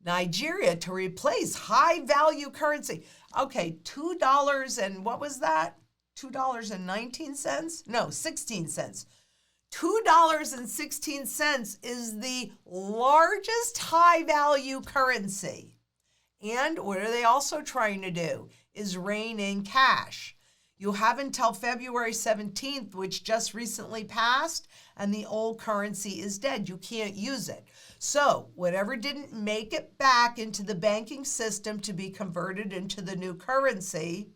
Nigeria to replace high-value currency. Okay, $2 and what was that? $2.19? No, 16 cents. $2.16 is the largest high-value currency. And what are they also trying to do? Is rein in cash. You have until February 17th, which just recently passed, and the old currency is dead. You can't use it. So whatever didn't make it back into the banking system to be converted into the new currency,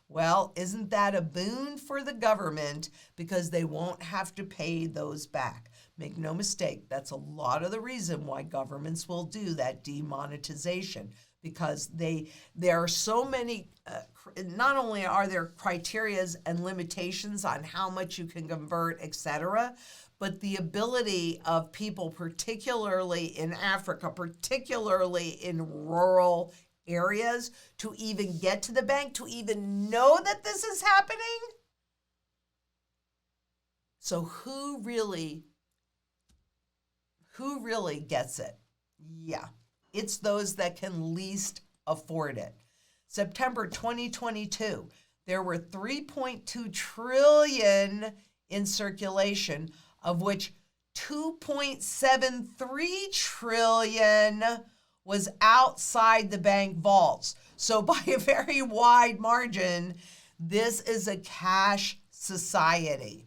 well, isn't that a boon for the government because they won't have to pay those back? Make no mistake, that's a lot of the reason why governments will do that demonetization, because there are so many, not only are there criterias and limitations on how much you can convert, etc., but the ability of people, particularly in Africa, particularly in rural areas, to even get to the bank, to even know that this is happening. So who really gets it? Yeah, it's those that can least afford it. September 2022, there were 3.2 trillion in circulation, of which 2.73 trillion was outside the bank vaults. So by a very wide margin, this is a cash society.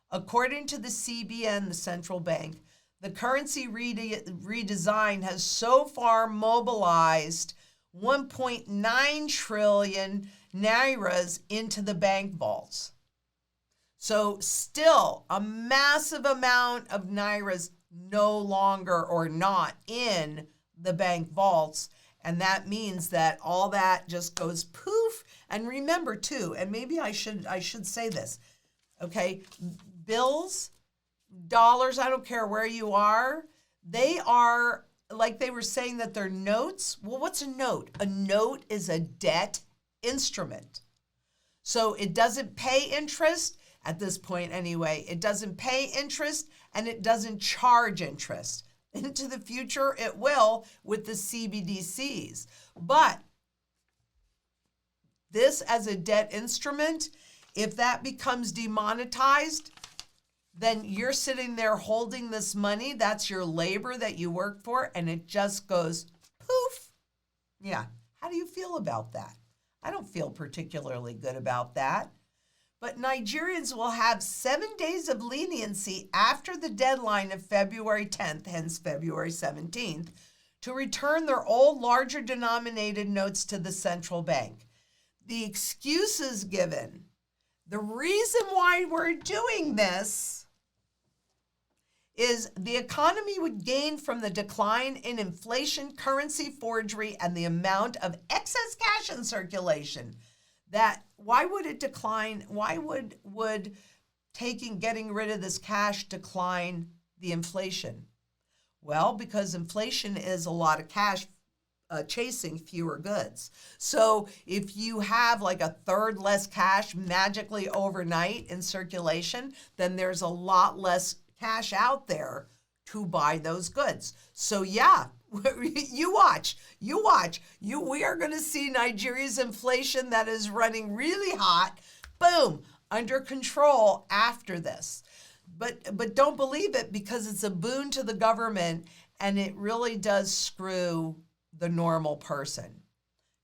According to the CBN, the central bank, the currency redesign has so far mobilized 1.9 trillion nairas into the bank vaults. So still a massive amount of nairas no longer or not in the bank vaults. And that means that all that just goes poof. And remember too, and maybe I should say this, okay, bills, dollars, I don't care where you are, they are, like they were saying that they're notes. Well, what's a note? A note is a debt instrument. So it doesn't pay interest at this point anyway. It doesn't pay interest and it doesn't charge interest. Into the future, it will with the CBDCs. But this as a debt instrument, if that becomes demonetized, then you're sitting there holding this money. That's your labor that you work for, and it just goes poof. Yeah. How do you feel about that? I don't feel particularly good about that. But Nigerians will have 7 days of leniency after the deadline of February 10th, hence February 17th, to return their old, larger denominated notes to the central bank. The excuses given, the reason why we're doing this is the economy would gain from the decline in inflation, currency forgery, and the amount of excess cash in circulation. That why would it decline? Why would getting rid of this cash decline the inflation? Well, because inflation is a lot of cash chasing fewer goods. So if you have like a third less cash magically overnight in circulation, then there's a lot less cash out there to buy those goods. So yeah, we are going to see Nigeria's inflation that is running really hot, boom, under control after this. But don't believe it, because it's a boon to the government and it really does screw the normal person.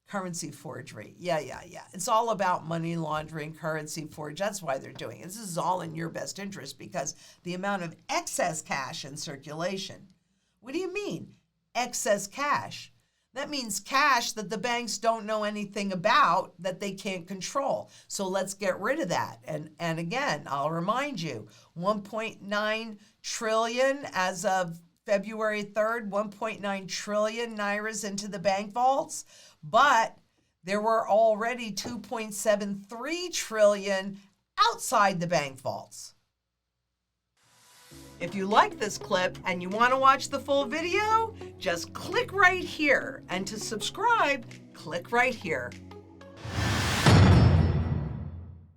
Currency forgery. Yeah. It's all about money laundering, currency forgery. That's why they're doing it. This is all in your best interest, because the amount of excess cash in circulation. What do you mean, excess cash? That means cash that the banks don't know anything about, that they can't control. So let's get rid of that. And again, I'll remind you, 1.9 trillion as of February 3rd, 1.9 trillion nairas into the bank vaults. But there were already 2.73 trillion outside the bank vaults. If you like this clip and you want to watch the full video, just click right here. And to subscribe, click right here.